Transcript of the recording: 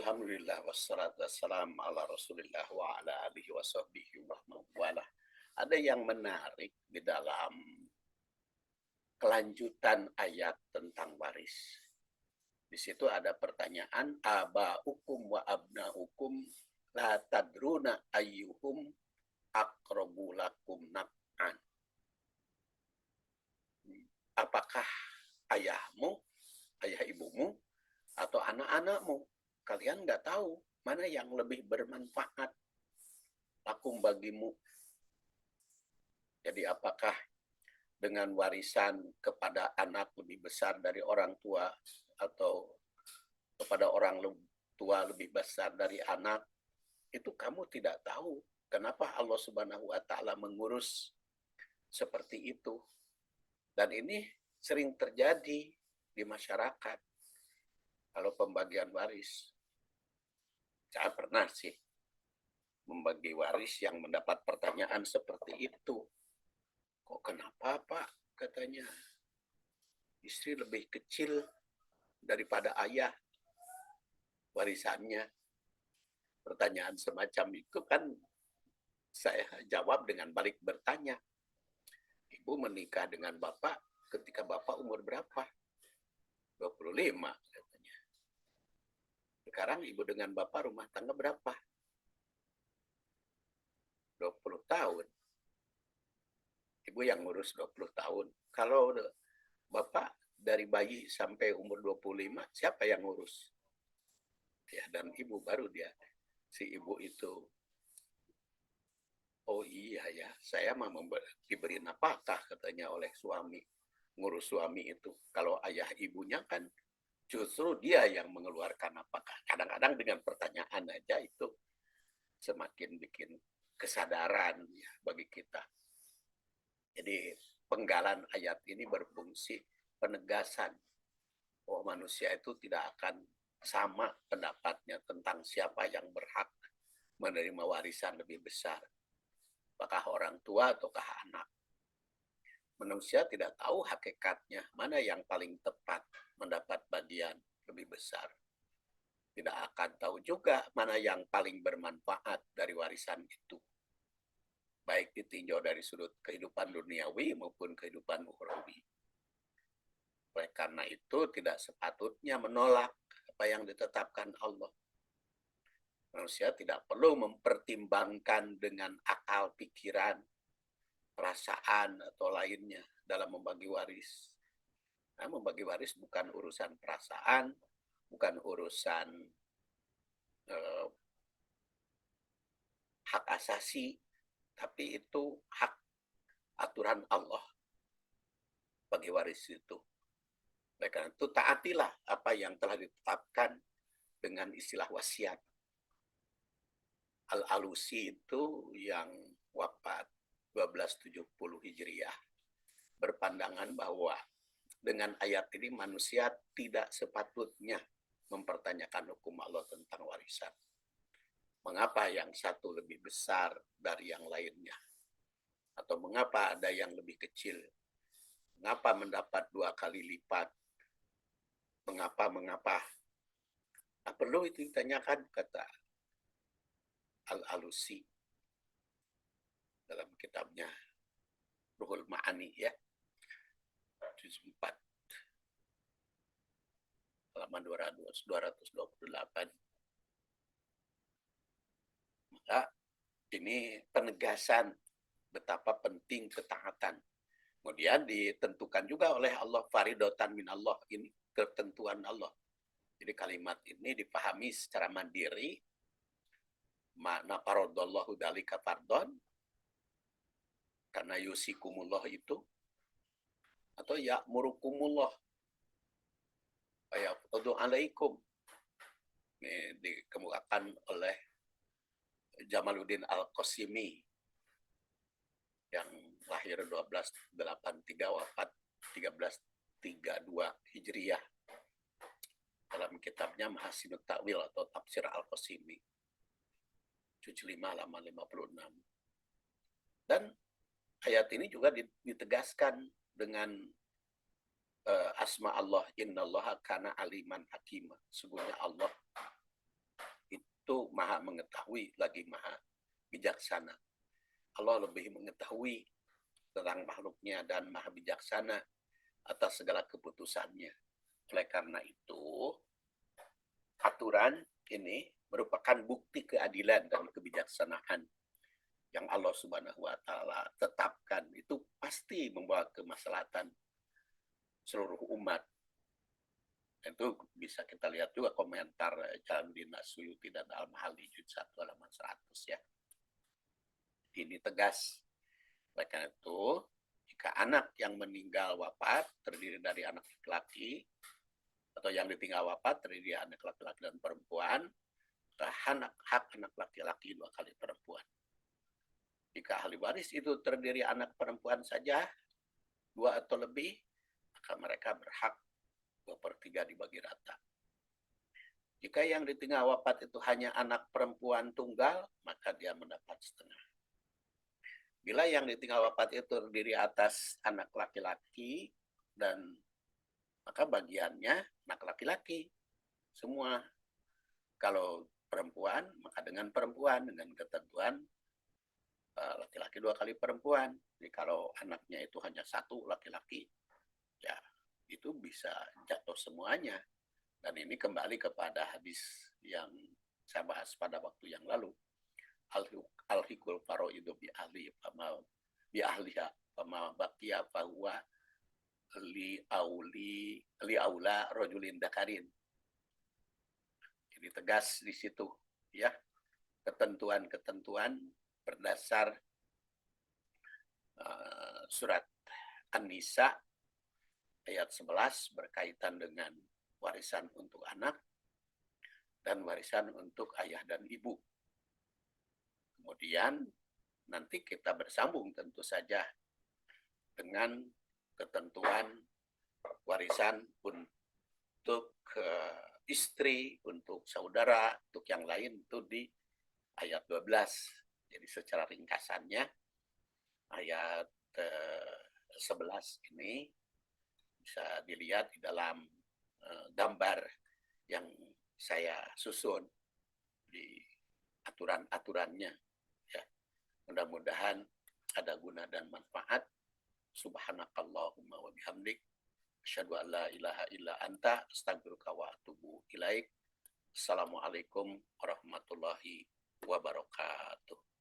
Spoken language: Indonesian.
Alhamdulillah wassalatu wassalamu ala Rasulillah wa ala alihi wa sahbihi wa man. Ada yang menarik di dalam kelanjutan ayat tentang waris. Di situ ada pertanyaan abaukum wa abnaukum la tadruna ayyuhum aqrabu lakum naf'an. Apakah ayahmu, ayah ibumu, atau anak-anakmu? Kalian nggak tahu mana yang lebih bermanfaat lakum bagimu. Jadi apakah dengan warisan kepada anak lebih besar dari orang tua atau kepada orang tua lebih besar dari anak, itu kamu tidak tahu. Kenapa Allah Subhanahu wa taala mengurus seperti itu? Dan ini sering terjadi di masyarakat kalau pembagian waris. Saya pernah sih membagi waris yang mendapat pertanyaan seperti itu. Kok kenapa Pak? Katanya istri lebih kecil daripada ayah warisannya. Pertanyaan semacam itu kan saya jawab dengan balik bertanya. Ibu menikah dengan bapak ketika bapak umur berapa? 25 katanya. Sekarang ibu dengan bapak rumah tangga berapa? 20 tahun. Ibu yang ngurus 20 tahun. Kalau bapak dari bayi sampai umur 25, siapa yang ngurus? Ya, dan ibu baru dia. Si ibu itu, oh iya ya, saya mah diberi nafkah katanya oleh suami. Ngurus suami itu. Kalau ayah ibunya kan justru dia yang mengeluarkan nafkah. Kadang-kadang dengan pertanyaan aja itu semakin bikin kesadaran ya bagi kita. Jadi penggalan ayat ini berfungsi penegasan bahwa manusia itu tidak akan sama pendapatnya tentang siapa yang berhak menerima warisan lebih besar. Apakah orang tua ataukah anak. Manusia tidak tahu hakikatnya mana yang paling tepat mendapat bagian lebih besar. Tidak akan tahu juga mana yang paling bermanfaat dari warisan itu. Baik ditinjau dari sudut kehidupan duniawi maupun kehidupan ukhrawi. Oleh karena itu tidak sepatutnya menolak apa yang ditetapkan Allah. Manusia tidak perlu mempertimbangkan dengan akal pikiran, perasaan atau lainnya dalam membagi waris. Nah, membagi waris bukan urusan perasaan, bukan urusan hak asasi, tapi itu hak aturan Allah bagi waris itu. Oleh karena itu taatilah apa yang telah ditetapkan dengan istilah wasiat. Al-Alusi itu yang wafat 1270 Hijriah berpandangan bahwa dengan ayat ini manusia tidak sepatutnya mempertanyakan hukum Allah tentang warisan. Mengapa yang satu lebih besar dari yang lainnya? Atau mengapa ada yang lebih kecil? Mengapa mendapat 2 kali lipat? Mengapa? Nah, perlu itu ditanyakan, kata Al-Alusi dalam kitabnya Ruhul Ma'ani ya, juz 4 halaman 228. Maka ini penegasan betapa penting ketaatan. Kemudian ditentukan juga oleh Allah, faridotan min Allah, ini ketentuan Allah. Jadi kalimat ini dipahami secara mandiri, makna faradallahu dzalika fardon, karena yusikumullah itu, atau ya'murukumullah ayatudu alaikum. Ini dikemukakan oleh Jamaluddin Al-Qasimi yang lahir 1283 wafat 1332 Hijriah dalam kitabnya Mahasinut Ta'wil atau Tafsir Al-Qasimi juz 5 halaman 56. Dan ayat ini juga ditegaskan dengan asma Allah, innallaha kana aliman hakimah. Sesungguhnya Allah itu maha mengetahui lagi maha bijaksana. Allah lebih mengetahui tentang makhluknya dan maha bijaksana atas segala keputusannya. Oleh karena itu, aturan ini merupakan bukti keadilan dan kebijaksanaan yang Allah Subhanahu wa taala tetapkan, itu pasti membawa kemaslahatan seluruh umat. Itu bisa kita lihat juga komentar Jalaluddin Suyuti dan Al-Mahalli juz 1 halaman 100 ya. Ini tegas. Oleh karena itu, jika anak yang meninggal wafat terdiri dari anak laki-laki atau yang ditinggal wafat terdiri dari anak laki-laki dan perempuan, hak anak laki-laki 2 kali perempuan. Jika ahli waris itu terdiri anak perempuan saja, 2 atau lebih, maka mereka berhak 2/3 dibagi rata. Jika yang ditinggal wafat itu hanya anak perempuan tunggal, maka dia mendapat setengah. Bila yang ditinggal wafat itu terdiri atas anak laki-laki, dan maka bagiannya anak laki-laki semua. Kalau perempuan, maka dengan perempuan, dengan ketentuan laki-laki 2 kali perempuan. Jadi kalau anaknya itu hanya 1 laki-laki, ya itu bisa jatuh semuanya. Dan ini kembali kepada hadis yang saya bahas pada waktu yang lalu. Al-hikul faro'idu bi ahliha fama baqiya fahuwa li aula rajulin dakarin. Jadi tegas di situ ya, ketentuan-ketentuan berdasar surat An-Nisa ayat 11 berkaitan dengan warisan untuk anak dan warisan untuk ayah dan ibu. Kemudian nanti kita bersambung tentu saja dengan ketentuan warisan untuk istri, untuk saudara, untuk yang lain itu di ayat 12. Jadi secara ringkasannya ayat 11 ini bisa dilihat di dalam gambar yang saya susun di aturan-aturannya. Ya. Mudah-mudahan ada guna dan manfaat. Subhanakallahumma wa bihamdik. Asyhadu an la ilaha illa anta astaghfiruka wa atubu ilaik. Assalamualaikum warahmatullahi wabarakatuh.